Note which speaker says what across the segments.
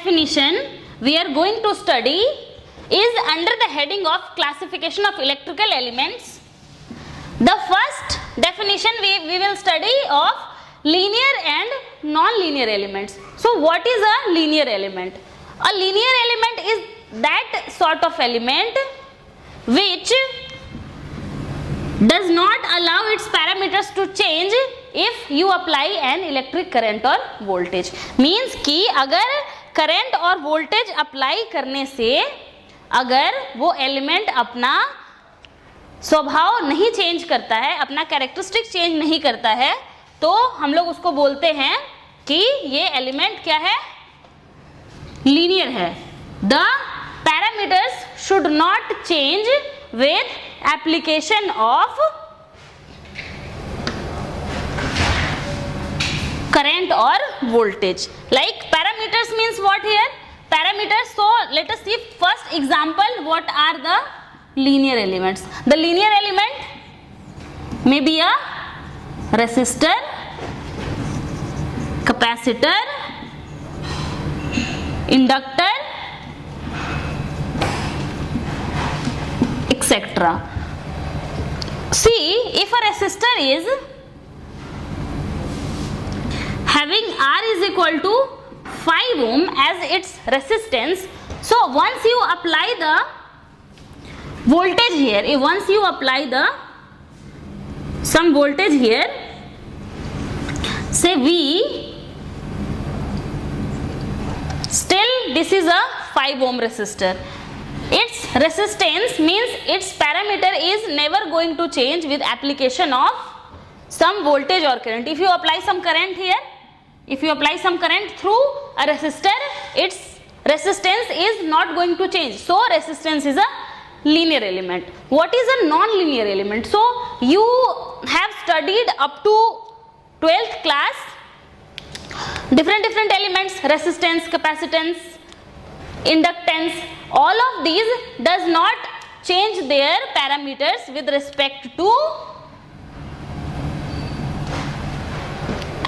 Speaker 1: definition we are going to study is under the heading of classification of electrical elements. The first definition we will study of linear and non-linear elements. So what is a linear element? A linear element is that sort of element which does not allow its parameters to change if you apply an electric current or voltage. Means कि अगर current और voltage apply करने से अगर वो element अपना स्वभाव नहीं चेंज करता है, अपना कैरेक्टरिस्टिक चेंज नहीं करता है, तो हम लोग उसको बोलते हैं कि ये एलिमेंट क्या है, लीनियर है. The parameters should not change with application of current or voltage. Like parameters means what here? Parameters, so let us see first example what are the linear elements. The linear element may be a resistor, capacitor, inductor, etc. See, if a resistor is having R is equal to 5 ohm as its resistance, so once you apply the voltage here, once you apply the some voltage here, say V, still this is a 5 ohm resistor. Its resistance means its parameter is never going to change with application of some voltage or current. If you apply some current here, if you apply some current through a resistor, its resistance is not going to change. So resistance is a linear element. What is a non-linear element? So you have studied up to 12th class different elements, resistance, capacitance, inductance. All of these does not change their parameters with respect to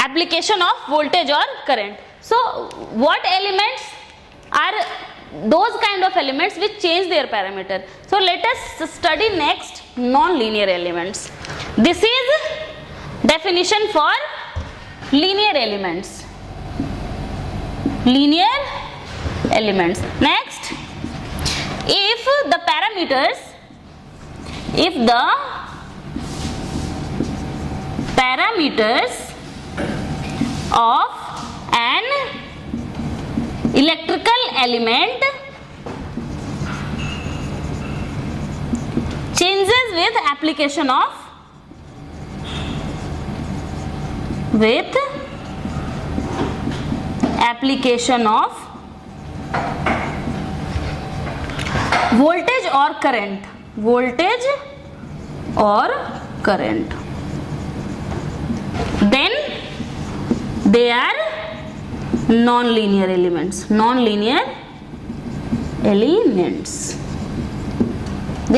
Speaker 1: application of voltage or current. So what elements are those kind of elements which change their parameter? So let us study next non-linear elements. This is definition for linear elements. Linear elements. Next, if the parameters of an electrical element changes with application of voltage or current, then they are non-linear elements. They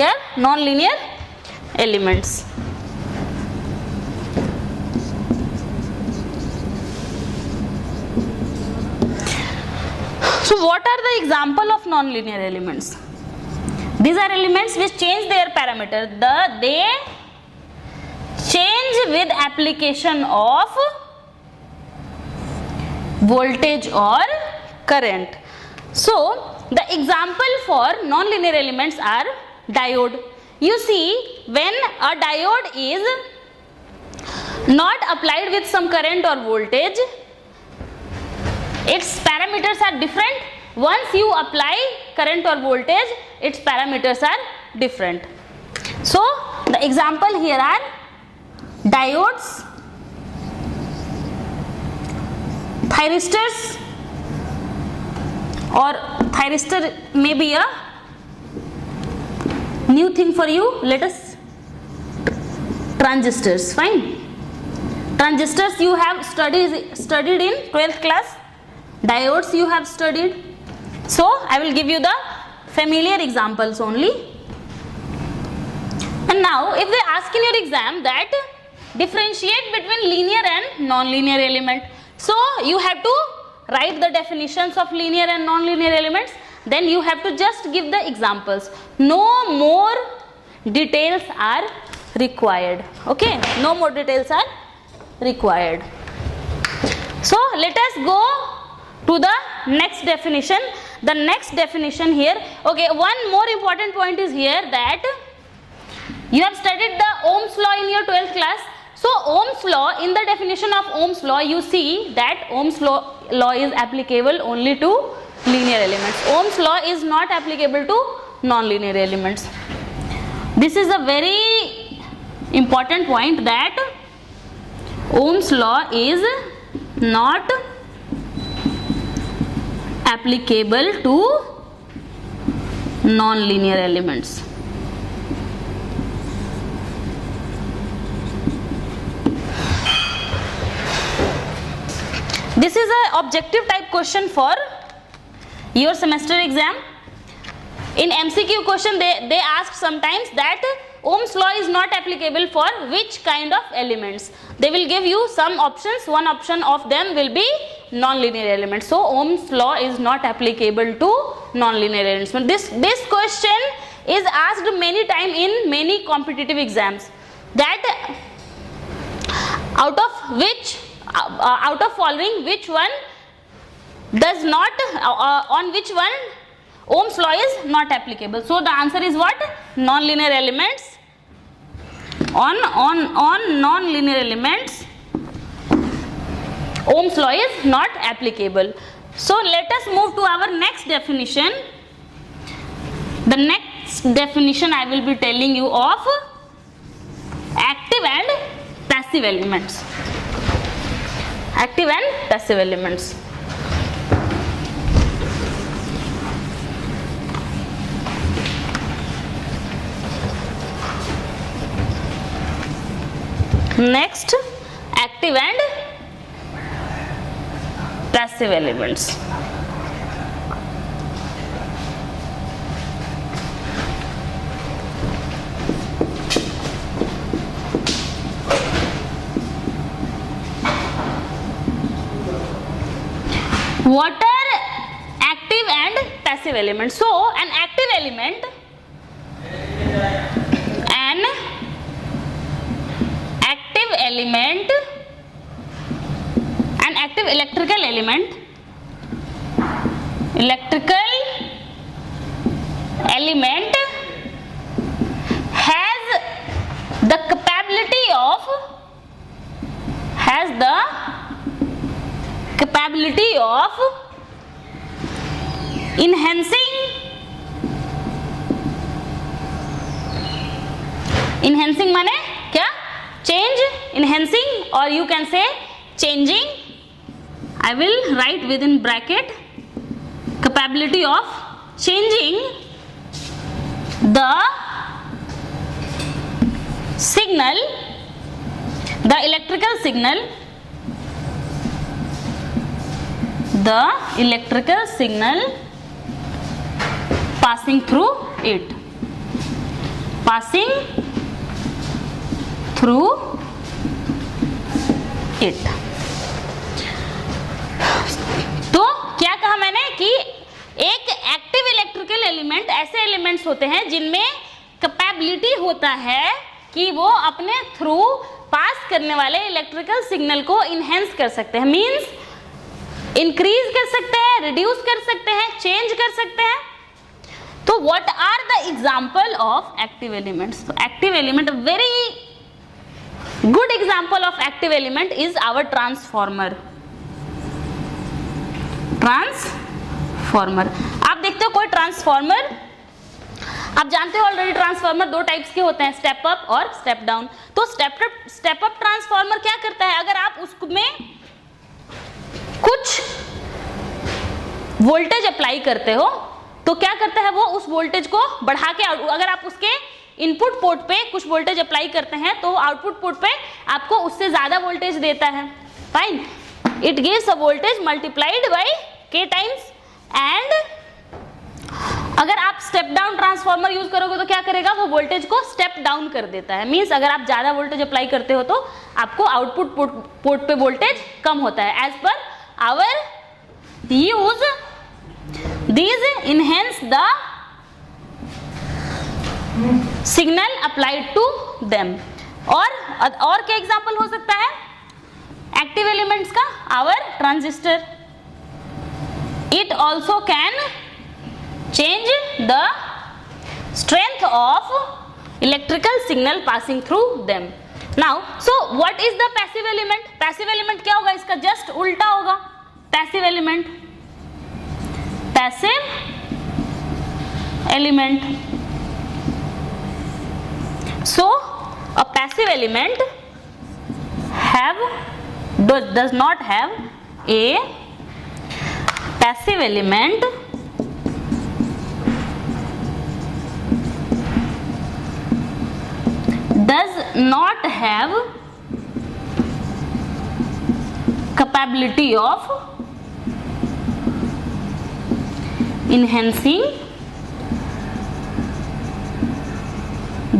Speaker 1: are non-linear elements. So what are the example of non-linear elements? These are elements which change their parameter. They change with application of voltage or current. So the example for non-linear elements are diode. You see, when a diode is not applied with some current or voltage, its parameters are different. Once you apply current or voltage, its parameters are different. So the example here are diodes, thyristors, or thyristor may be a new thing for you. Let us transistors. Fine. Transistors you have studied in 12th class. Diodes you have studied. So I will give you the familiar examples only. And now if they ask in your exam that differentiate between linear and non-linear element, so you have to write the definitions of linear and non-linear elements, then you have to just give the examples. No more details are required. Okay, no more details are required. So let us go to the next definition. The next definition here, okay, one more important point is here that you have studied the Ohm's law in your 12th class. So Ohm's law, in the definition of Ohm's law, you see that Ohm's law is applicable only to linear elements. Ohm's law is not applicable to non-linear elements. This is a very important point, that Ohm's law is not applicable to non-linear elements. This is an objective type question for your semester exam. In MCQ question they ask sometimes that Ohm's law is not applicable for which kind of elements. They will give you some options. One option of them will be non-linear elements. So Ohm's law is not applicable to non-linear elements. This question is asked many times in many competitive exams, that out of following which one does not on which one Ohm's law is not applicable. So the answer is what? Non-linear elements. On non-linear elements, Ohm's law is not applicable. So let us move to our next definition. The next definition I will be telling you of active and passive elements. Active and passive elements. Next, active and passive elements. What are active and passive elements? So, an active element, an active electrical element has the capability of enhancing माने क्या? Change, enhancing, or you can say changing. I will write within bracket capability of changing the signal, the electrical signal passing through it. तो क्या कहा मैंने कि एक active electrical element ऐसे elements होते हैं जिनमें कैपेबिलिटी होता है कि वो अपने थ्रू पास करने वाले इलेक्ट्रिकल सिग्नल को इनहेंस कर सकते हैं, मींस इंक्रीज कर सकते हैं, रिड्यूस कर सकते हैं, चेंज कर सकते हैं. तो what are the example of active elements? तो active element, a very good example of active element is our transformer. आप देखते हो कोई ट्रांसफॉर्मर, आप जानते हो ऑलरेडी ट्रांसफॉर्मर दो टाइप्स के होते हैं, स्टेप अप और स्टेप डाउन. तो स्टेप अप ट्रांसफॉर्मर क्या करता है? अगर आप उसमें कुछ वोल्टेज अप्लाई करते हो तो क्या करता है वो? उस वोल्टेज को बढ़ा के, अगर आप उसके इनपुट पोर्ट पे कुछ वोल्टेज अप्लाई करते हैं तो आउटपुट पोर्ट पे आपको उससे ज्यादा वोल्टेज देता है. Fine, it gives a voltage multiplied by k times. And अगर आप स्टेप डाउन ट्रांसफॉर्मर यूज करोगे तो क्या करेगा? वो वोल्टेज को स्टेप डाउन कर देता है. मींस अगर आप ज्यादा वोल्टेज अप्लाई करते हो तो आपको आउटपुट पोर्ट पे वोल्टेज कम होता है. As per our use these enhance the signal applied to them. और क्या एग्जाम्पल हो सकता है एक्टिव एलिमेंट्स का? Our transistor. It also can change the strength of electrical signal passing through them. Now, so what is the passive element? Passive element क्या होगा? इसका just उल्टा होगा. Passive element. Passive element. So, a passive element does not have a passive element does not have capability of enhancing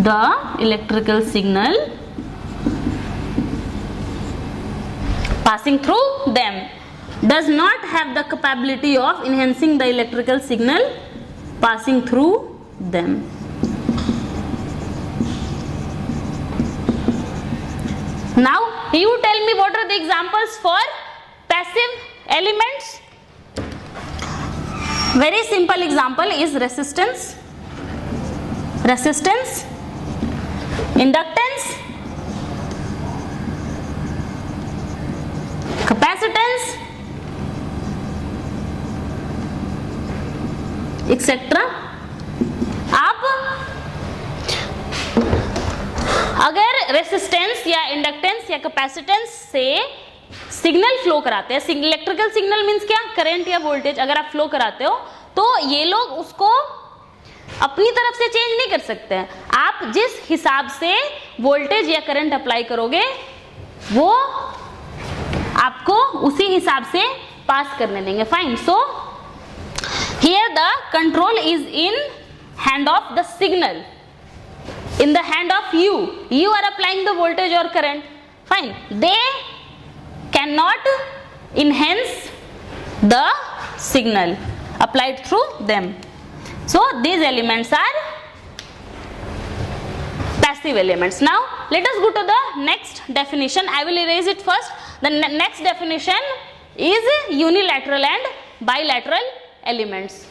Speaker 1: the electrical signal passing through them. Does not have the capability of enhancing the electrical signal passing through them. Now you tell me what are the examples for passive elements? Very simple example is resistance, inductance, capacitance, etc. आप अगर resistance या inductance या capacitance से signal flow कराते हैं, electrical signal means क्या? Current या voltage अगर आप फ्लो कराते हो तो ये लोग उसको अपनी तरफ से चेंज नहीं कर सकते हैं. आप जिस हिसाब से वोल्टेज या करंट अप्लाई करोगे वो आपको उसी हिसाब से पास करने देंगे. Fine. So here the control is in hand of the signal. In the hand of you are applying the voltage or current. Fine. They cannot enhance the signal applied through them. So these elements are passive elements. Now let us go to the next definition. I will erase it first. The next definition is unilateral and bilateral elements.